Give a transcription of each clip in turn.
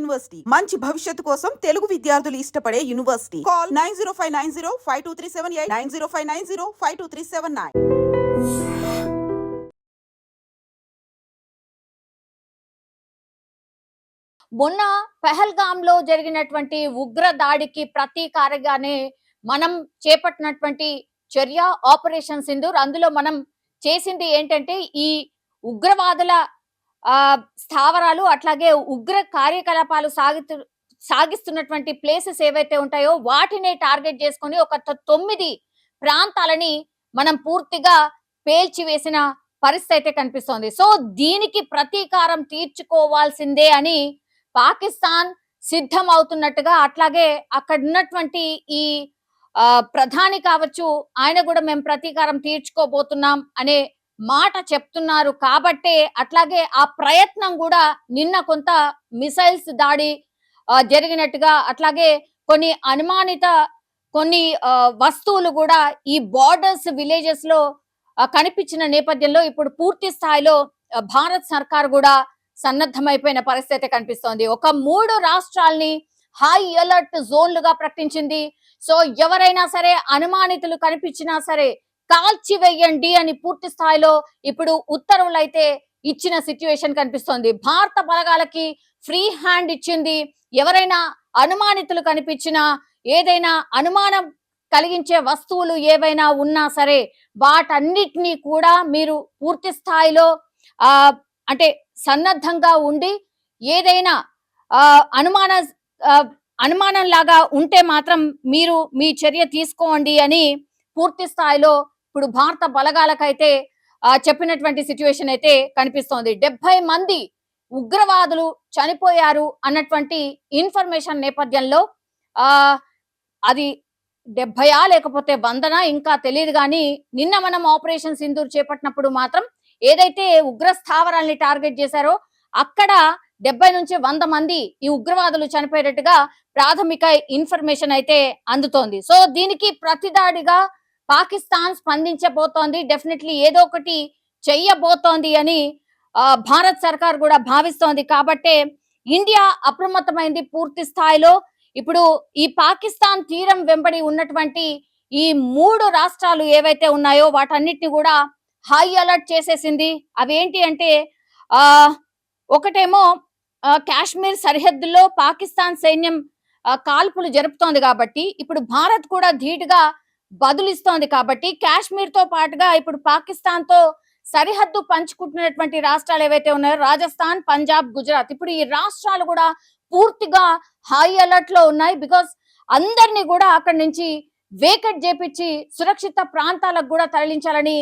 University మంచి భవిష్యత్తు కోసం తెలుగు విద్యార్థులు ఇష్టపడే యూనివర్సిటీ. కాల్ 9059052378 9059052379. మొన్న పెహల్గామ్ లో జరిగినటువంటి ఉగ్ర దాడికి ప్రతీకారంగానే మనం చేపట్టినటువంటి చర్య ఆపరేషన్ సింధూర్. అందులో మనం చేసింది ఏంటంటే ఈ ఉగ్రవాదుల స్థావరాలు అట్లాగే ఉగ్ర కార్యకలాపాలు సాగిస్తున్నటువంటి ప్లేసెస్ ఏవైతే ఉంటాయో వాటిని టార్గెట్ చేసుకొని ఒక 9 ప్రాంతాలని మనం పూర్తిగా పేల్చివేసిన పరిస్థితి అయితే కనిపిస్తోంది. సో దీనికి ప్రతీకారం తీర్చుకోవాల్సిందే అని పాకిస్తాన్ సిద్ధం అవుతున్నట్టుగా, అట్లాగే అక్కడ ఉన్నటువంటి ఈ ప్రధాని కావచ్చు ఆయన కూడా మేము ప్రతీకారం తీర్చుకోబోతున్నాం అనే మాట చెప్తున్నారు. కాబట్టే అట్లాగే ఆ ప్రయత్నం కూడా నిన్న కొంత మిసైల్స్ దాడి జరిగినట్టుగా, అట్లాగే కొన్ని అనుమానిత వస్తువులు కూడా ఈ బార్డర్స్ విలేజెస్ లో కనిపించిన నేపథ్యంలో ఇప్పుడు పూర్తి స్థాయిలో భారత్ సర్కార్ కూడా సన్నద్ధమైపోయిన పరిస్థితి కనిపిస్తోంది. ఒక 3 రాష్ట్రాల్ని హై అలర్ట్ జోన్లుగా ప్రకటించింది. సో ఎవరైనా సరే అనుమానితులు కనిపించినా సరే కాల్చివేయండి అని పూర్తి స్థాయిలో ఇప్పుడు ఉత్తర్వులు అయితే ఇచ్చిన సిచ్యువేషన్ కనిపిస్తోంది. భారత బలగాలకి ఫ్రీ హ్యాండ్ ఇచ్చింది. ఎవరైనా అనుమానితులు కనిపించినా, ఏదైనా అనుమానం కలిగించే వస్తువులు ఏవైనా ఉన్నా సరే వాటన్నిటినీ కూడా మీరు పూర్తి స్థాయిలో అంటే సన్నద్ధంగా ఉండి ఏదైనా అనుమానం లాగా ఉంటే మాత్రం మీరు మీ చర్య తీసుకోండి అని పూర్తి స్థాయిలో ఇప్పుడు భారత బలగాలకైతే చెప్పినటువంటి సిచ్యువేషన్ అయితే కనిపిస్తోంది. 70 మంది ఉగ్రవాదులు చనిపోయారు అన్నటువంటి ఇన్ఫర్మేషన్ నేపథ్యంలో అది 70 లేకపోతే 100 ఇంకా తెలియదు. కానీ నిన్న మనం ఆపరేషన్ సింధూర్ చేపట్టినప్పుడు మాత్రం ఏదైతే ఉగ్ర స్థావరాల్ని టార్గెట్ చేశారో అక్కడ 70 నుంచి 100 మంది ఈ ఉగ్రవాదులు చనిపోయేటట్టుగా ప్రాథమిక ఇన్ఫర్మేషన్ అయితే అందుతోంది. సో దీనికి ప్రతిదాడిగా పాకిస్తాన్ స్పందించబోతోంది. డెఫినెట్లీ ఏదో ఒకటి చెయ్యబోతోంది అని భారత్ సర్కార్ కూడా భావిస్తోంది. కాబట్టే ఇండియా అప్రమత్తమైంది పూర్తి స్థాయిలో. ఇప్పుడు ఈ పాకిస్తాన్ తీరం వెంబడి ఉన్నటువంటి ఈ 3 రాష్ట్రాలు ఏవైతే ఉన్నాయో వాటన్నిటిని కూడా హై అలర్ట్ చేసేసింది. అవేంటి అంటే ఒకటేమో కాశ్మీర్ సరిహద్దుల్లో పాకిస్తాన్ సైన్యం కాల్పులు జరుపుతోంది కాబట్టి ఇప్పుడు భారత్ కూడా ధీటుగా బదులిస్తోంది. కాబట్టి కాశ్మీర్ తో పాటుగా ఇప్పుడు పాకిస్తాన్ తో సరిహద్దు పంచుకుంటున్నటువంటి రాష్ట్రాలు ఏవైతే ఉన్నాయో రాజస్థాన్, పంజాబ్, గుజరాత్, ఇప్పుడు ఈ రాష్ట్రాలు కూడా పూర్తిగా హై అలర్ట్ లో ఉన్నాయి. బికాస్ అందరినీ కూడా అక్కడి నుంచి వేకెట్ చేపించి సురక్షిత ప్రాంతాలకు కూడా తరలించాలని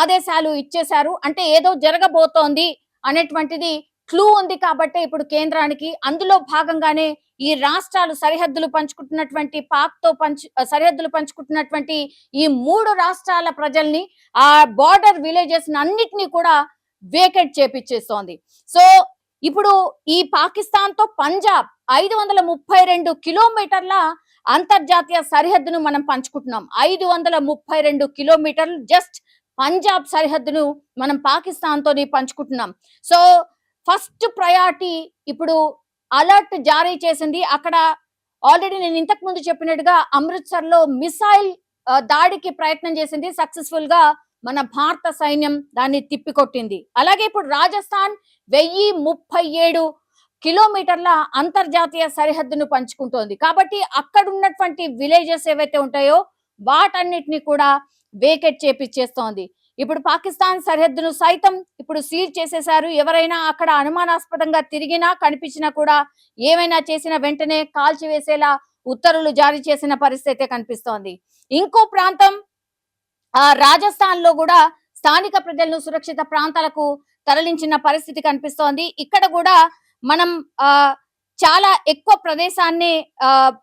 ఆదేశాలు ఇచ్చేశారు. అంటే ఏదో జరగబోతోంది అనేటువంటిది క్లూ ఉంది కాబట్టి ఇప్పుడు కేంద్రానికి అందులో భాగంగానే ఈ రాష్ట్రాలు సరిహద్దులు పంచుకుంటున్నటువంటి సరిహద్దులు పంచుకుంటున్నటువంటి ఈ 3 రాష్ట్రాల ప్రజల్ని ఆ బార్డర్ విలేజెస్ అన్నిటినీ కూడా వేకెట్ చేపించేస్తోంది. సో ఇప్పుడు ఈ పాకిస్తాన్ తో పంజాబ్ 532 కిలోమీటర్ల అంతర్జాతీయ సరిహద్దును మనం పంచుకుంటున్నాం. 532 కిలోమీటర్లు జస్ట్ పంజాబ్ సరిహద్దును మనం పాకిస్తాన్ తోని పంచుకుంటున్నాం. సో ఫస్ట్ ప్రయారిటీ ఇప్పుడు అలర్ట్ జారీ చేసింది. అక్కడ ఆల్రెడీ నేను ఇంతకు ముందు చెప్పినట్టుగా అమృత్సర్ లో మిసైల్ దాడికి ప్రయత్నం చేసింది. సక్సెస్ఫుల్ గా మన భారత సైన్యం దాన్ని తిప్పికొట్టింది. అలాగే ఇప్పుడు రాజస్థాన్ 1037 కిలోమీటర్ల అంతర్జాతీయ సరిహద్దును పంచుకుంటోంది. కాబట్టి అక్కడ ఉన్నటువంటి విలేజెస్ ఏవైతే ఉంటాయో వాటన్నిటిని కూడా వేకెట్ చేపిచ్చేస్తోంది. ఇప్పుడు పాకిస్తాన్ సరిహద్దును సైతం ఇప్పుడు సీల్ చేసేశారు. ఎవరైనా అక్కడ అనుమానాస్పదంగా తిరిగినా కనిపించినా కూడా ఏమైనా చేసిన వెంటనే కాల్చివేసేలా ఉత్తర్వులు జారీ చేసిన పరిస్థితి కనిపిస్తోంది. ఇంకో ప్రాంతం రాజస్థాన్ లో కూడా స్థానిక ప్రజలను సురక్షిత ప్రాంతాలకు తరలించిన పరిస్థితి కనిపిస్తోంది. ఇక్కడ కూడా మనం చాలా ఎక్కువ ప్రదేశాన్ని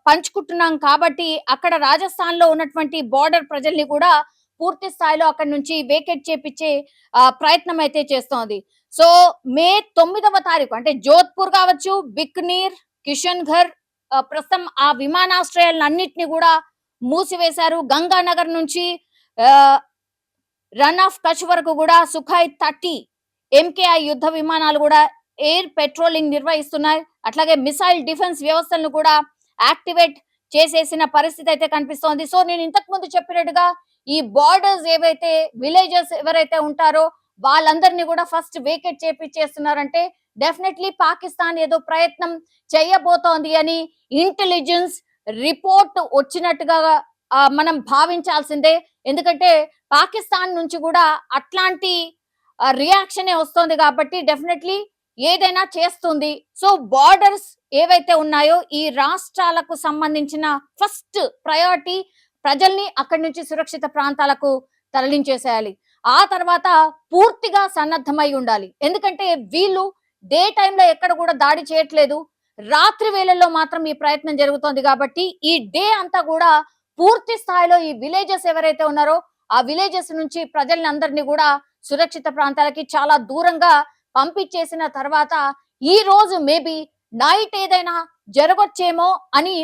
పంచుకుంటున్నాం కాబట్టి అక్కడ రాజస్థాన్ లో ఉన్నటువంటి బార్డర్ ప్రజల్ని కూడా పూర్తి స్థాయిలో అక్కడి నుంచి వేకెట్ చేపించే ప్రయత్నం అయితే చేస్తోంది. సో మే 9వ తారీఖు అంటే జోధ్పూర్ కావచ్చు, బికనీర్, కిషన్ ఘర్ ప్రస్తుతం ఆ విమానాశ్రయాలన్నింటినీ కూడా మూసివేశారు. గంగానగర్ నుంచి రన్ ఆఫ్ కచ్ వరకు కూడా సుఖాయ్ 30 MKI యుద్ధ విమానాలు కూడా ఎయిర్ పెట్రోలింగ్ నిర్వహిస్తున్నాయి. అట్లాగే మిసైల్ డిఫెన్స్ వ్యవస్థలను కూడా యాక్టివేట్ చేసేసిన పరిస్థితి అయితే కనిపిస్తోంది. సో నేను ఇంతకు ముందు చెప్పినట్టుగా ఈ బార్డర్స్ ఏవైతే విలేజెస్ ఎవరైతే ఉంటారో వాళ్ళందరినీ కూడా ఫస్ట్ వేకేట్ చేపిచ్చేస్తున్నారంటే డెఫినెట్లీ పాకిస్తాన్ ఏదో ప్రయత్నం చేయబోతోంది అని ఇంటెలిజెన్స్ రిపోర్ట్ వచ్చినట్టుగా మనం భావించాల్సిందే. ఎందుకంటే పాకిస్తాన్ నుంచి కూడా అట్లాంటి రియాక్షన్ వస్తుంది కాబట్టి డెఫినెట్లీ ఏదైనా చేస్తుంది. సో బార్డర్స్ ఏవైతే ఉన్నాయో ఈ రాష్ట్రాలకు సంబంధించిన ఫస్ట్ ప్రయారిటీ ప్రజల్ని అక్కడి నుంచి సురక్షిత ప్రాంతాలకు తరలించేసేయాలి. ఆ తర్వాత పూర్తిగా సన్నద్ధమై ఉండాలి. ఎందుకంటే వీళ్ళు డే టైంలో ఎక్కడ కూడా దాడి చేయట్లేదు, రాత్రి వేళల్లో మాత్రం ఈ ప్రయత్నం జరుగుతోంది. కాబట్టి ఈ డే అంతా కూడా పూర్తి స్థాయిలో ఈ విలేజెస్ ఎవరైతే ఉన్నారో ఆ విలేజెస్ నుంచి ప్రజల్ని అందరినీ కూడా సురక్షిత ప్రాంతాలకి చాలా దూరంగా పంపించేసిన తర్వాత ఈ రోజు మేబీ నైట్ ఏదైనా జరగొచ్చేమో అని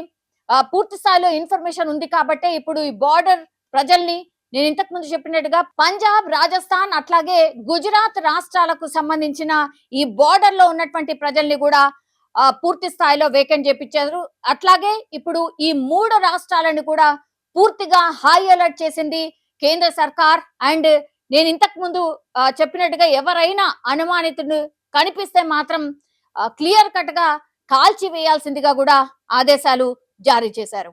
పూర్తి స్థాయిలో ఇన్ఫర్మేషన్ ఉంది. కాబట్టి ఇప్పుడు ఈ బార్డర్ ప్రజల్ని నేను ఇంతకు ముందు చెప్పినట్టుగా పంజాబ్, రాజస్థాన్ అట్లాగే గుజరాత్ రాష్ట్రాలకు సంబంధించిన ఈ బార్డర్ లో ఉన్నటువంటి ప్రజల్ని కూడా పూర్తి స్థాయిలో వేకెంట్ చేపించారు. అట్లాగే ఇప్పుడు ఈ 3 రాష్ట్రాలను కూడా పూర్తిగా హై అలర్ట్ చేసింది కేంద్ర సర్కార్. అండ్ నేను ఇంతకు ముందు చెప్పినట్టుగా ఎవరైనా అనుమానితుడు కనిపిస్తే మాత్రం క్లియర్ కట్ గా కాల్చి వేయాల్సిందిగా కూడా ఆదేశాలు జారీ చేశారు.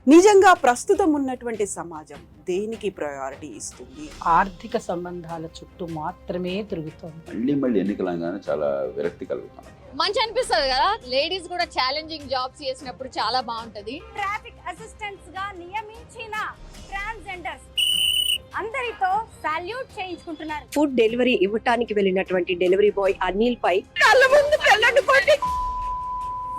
నిజంగా ప్రస్తుతం ఉన్నటువంటి సమాజం దేనికి ప్రయారిటీ ఇస్తుంది? ఆర్థిక సంబంధాల చుట్టూ మాత్రమే తిరుగుతోంది. మళ్ళీ ఎన్నికలంగానే చాలా విరక్తి కలుగుతాం. మంచి అనిపిస్తుంది కదా, లేడీస్ కూడా ఛాలెంజింగ్ జాబ్స్ చేసినప్పుడు చాలా బాగుంటది. ట్రాఫిక్ అసిస్టెంట్స్ గా నియమించిన ట్రాన్స్జెండర్స్ అందరితో సాల్యూట్ చేయించుకుంటున్నారు. ఫుడ్ డెలివరీ ఇవ్వటానికి వెళ్ళినటువంటి డెలివరీ బాయ్ అనిల్ పై కళ్ళ ముందు పిల్లని కొట్టి